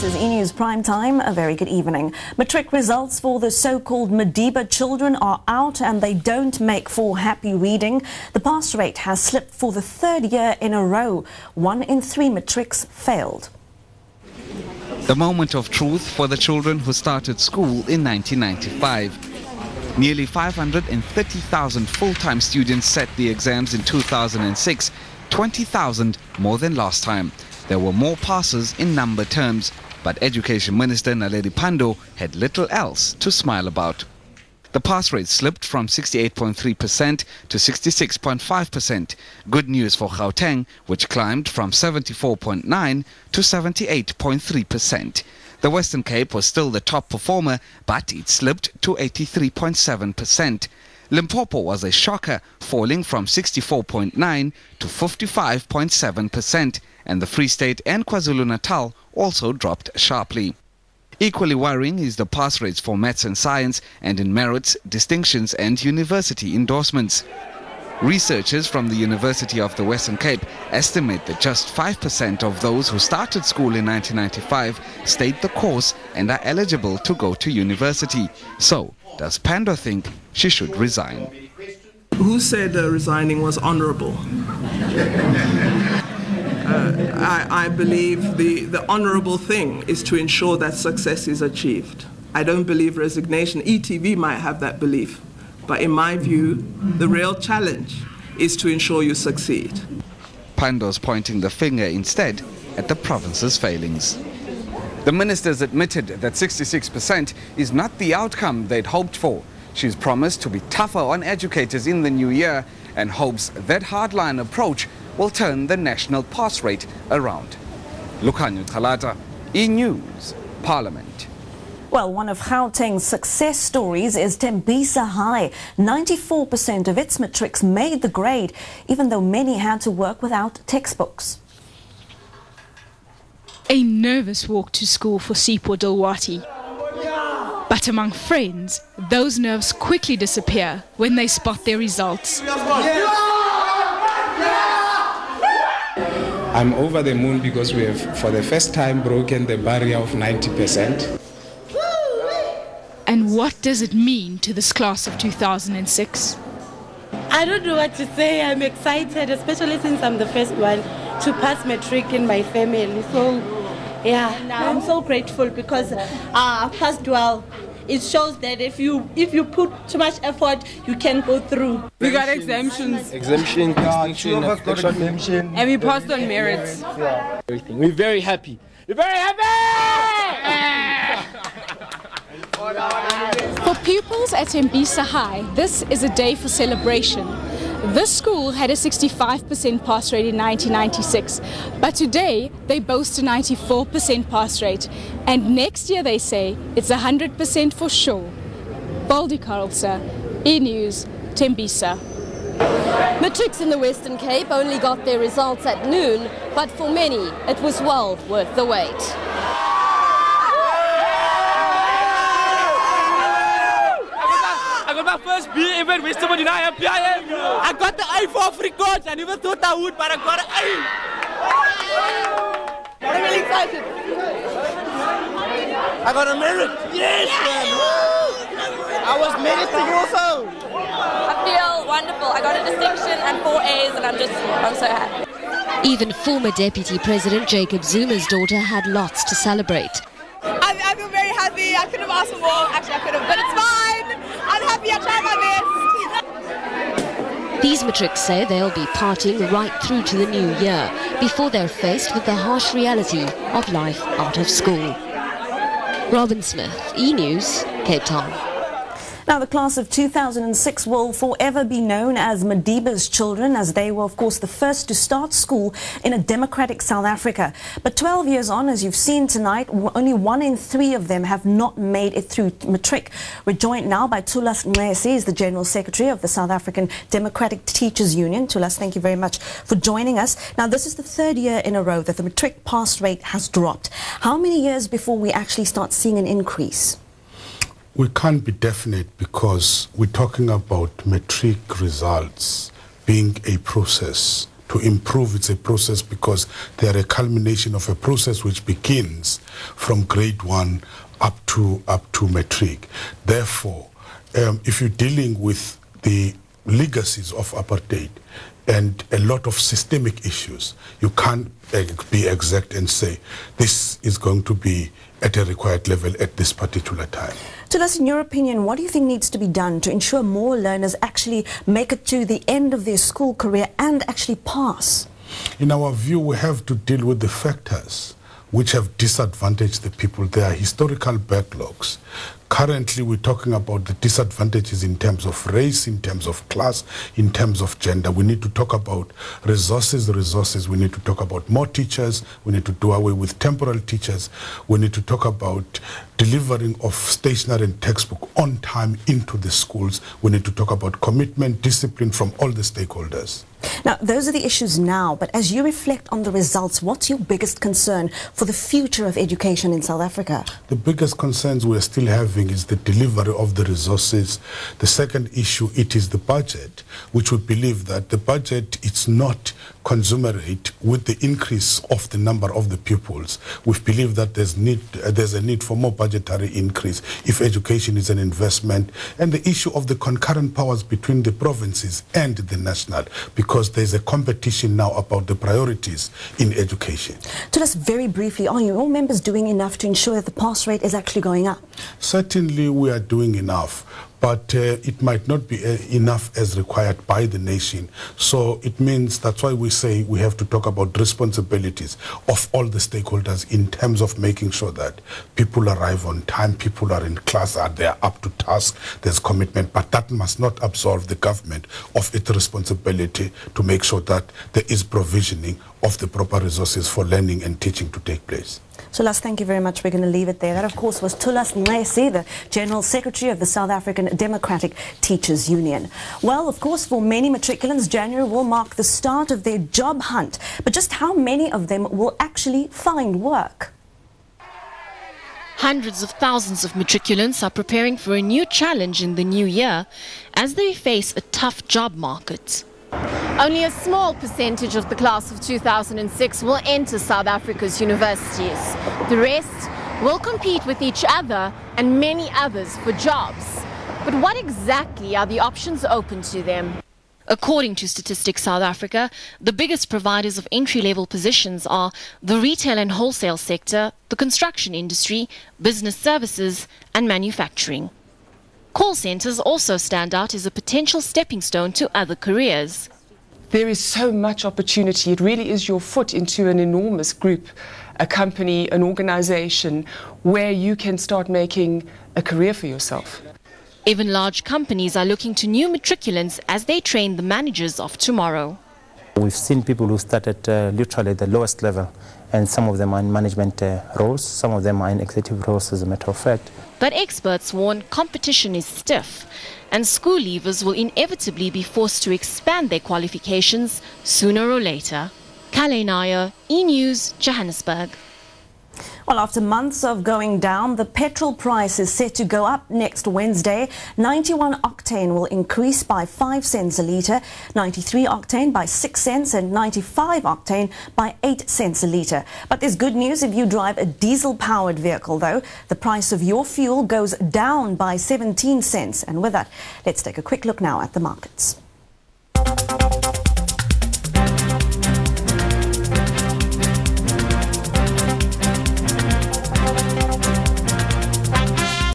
This is E-News Prime Time. A very good evening. Matric results for the so-called Madiba children are out and they don't make for happy reading. The pass rate has slipped for the third year in a row. 1 in 3 matrics failed. The moment of truth for the children who started school in 1995. Nearly 530,000 full-time students set the exams in 2006, 20,000 more than last time. There were more passes in number terms, but Education Minister Naledi Pandor had little else to smile about. The pass rate slipped from 68.3% to 66.5%. Good news for Gauteng, which climbed from 74.9% to 78.3%. The Western Cape was still the top performer, but it slipped to 83.7%. Limpopo was a shocker, falling from 64.9% to 55.7%, and the Free State and KwaZulu-Natal also dropped sharply. Equally worrying is the pass rates for maths and science, and in merits, distinctions and university endorsements. Researchers from the University of the Western Cape estimate that just 5% of those who started school in 1995 stayed the course and are eligible to go to university. So, does Pandor think she should resign? Who said resigning was honorable? I believe the honorable thing is to ensure that success is achieved. I don't believe resignation. ETV might have that belief. But in my view, the real challenge is to ensure you succeed. Pandor's pointing the finger instead at the province's failings. The ministers admitted that 66% is not the outcome they'd hoped for. She's promised to be tougher on educators in the new year and hopes that hardline approach will turn the national pass rate around. Lukhanyo Khalata, E-News, Parliament. Well, one of Gauteng's success stories is Tembisa High. 94% of its matrics made the grade, even though many had to work without textbooks. A nervous walk to school for Sipho Dilwati. But among friends, those nerves quickly disappear when they spot their results. I'm over the moon because we have, for the first time, broken the barrier of 90%. And what does it mean to this class of 2006? I don't know what to say. I'm excited, especially since I'm the first one to pass matric in my family. So, yeah, I'm so grateful because I passed well. It shows that if you put too much effort, you can go through. We got exemptions. Exemption, distinction, exemption. And we passed on merits. Yeah. Everything. We're very happy. We're very happy! For pupils at Tembisa High, this is a day for celebration. This school had a 65% pass rate in 1996, but today they boast a 94% pass rate. And next year they say it's 100% for sure. Baldi Karlse, E-News, Tembisa. Matrics in the Western Cape only got their results at noon, but for many it was well worth the wait. My first B even with somebody I got the A for free coach. I never thought I would, but I got an A. I'm really excited. I got a merit. Yes, man. I was merit to you also. I feel wonderful. I got a distinction and 4 A's and I'm so happy. Even former Deputy President Jacob Zuma's daughter had lots to celebrate. I feel very happy. I could have asked for more. Actually, I could have, but it's fine. I'm happy. I tried my best. These matrics say they'll be partying right through to the new year before they're faced with the harsh reality of life out of school. Robin Smith, E-News, Cape Town. Now, the class of 2006 will forever be known as Madiba's children, as they were, of course, the first to start school in a democratic South Africa. But 12 years on, as you've seen tonight, only 1 in 3 of them have not made it through matric. We're joined now by Thulas Nxesi, is the General Secretary of the South African Democratic Teachers Union. Thulas, thank you very much for joining us. Now, this is the 3rd year in a row that the matric pass rate has dropped. How many years before we actually start seeing an increase? We can't be definite because we're talking about matric results being a process to improve. It's a process because they are a culmination of a process which begins from grade 1 up to matric. Therefore, if you're dealing with the legacies of apartheid and a lot of systemic issues, you can't be exact and say this is going to be at a required level at this particular time. Tell us, in your opinion, what do you think needs to be done to ensure more learners actually make it to the end of their school career and actually pass? In our view, we have to deal with the factors which have disadvantaged the people. There are historical backlogs. Currently, we're talking about the disadvantages in terms of race, in terms of class, in terms of gender. We need to talk about resources. We need to talk about more teachers. We need to do away with temporal teachers. We need to talk about delivering of stationery and textbook on time into the schools. We need to talk about commitment, discipline from all the stakeholders. Now, those are the issues now, but as you reflect on the results, what's your biggest concern for the future of education in South Africa? The biggest concerns we're still having is the delivery of the resources. The second issue, it is the budget, which we believe that the budget is not commensurate with the increase of the number of the pupils. We believe that there's a need for more budgetary increase if education is an investment, and the issue of the concurrent powers between the provinces and the national, because there's a competition now about the priorities in education. Tell us very briefly, are your members doing enough to ensure that the pass rate is actually going up? Certainly we are doing enough, but it might not be enough as required by the nation. So it means that's why we say we have to talk about responsibilities of all the stakeholders in terms of making sure that people arrive on time, people are in class, they are up to task, there's commitment, but that must not absolve the government of its responsibility to make sure that there is provisioning of the proper resources for learning and teaching to take place. Tulas, thank you very much. We're going to leave it there. That, of course, was Tulas Ngesi, the General Secretary of the South African Democratic Teachers Union. Well, of course, for many matriculants, January will mark the start of their job hunt. But just how many of them will actually find work? Hundreds of thousands of matriculants are preparing for a new challenge in the new year as they face a tough job market. Only a small percentage of the class of 2006 will enter South Africa's universities. The rest will compete with each other and many others for jobs. But what exactly are the options open to them? According to Statistics South Africa, the biggest providers of entry-level positions are the retail and wholesale sector, the construction industry, business services and manufacturing. Call centres also stand out as a potential stepping stone to other careers. There is so much opportunity. It really is your foot into an enormous group, a company, an organization, where you can start making a career for yourself. Even large companies are looking to new matriculants as they train the managers of tomorrow. We've seen people who started literally at the lowest level, and some of them are in management roles, some of them are in executive roles, as a matter of fact. But experts warn competition is stiff, and school leavers will inevitably be forced to expand their qualifications sooner or later. Kale Nair, E-News, Johannesburg. Well, after months of going down, the petrol price is set to go up next Wednesday. 91 octane will increase by 5 cents a litre, 93 octane by 6 cents and 95 octane by 8 cents a litre. But there's good news if you drive a diesel-powered vehicle, though. The price of your fuel goes down by 17 cents. And with that, let's take a quick look now at the markets.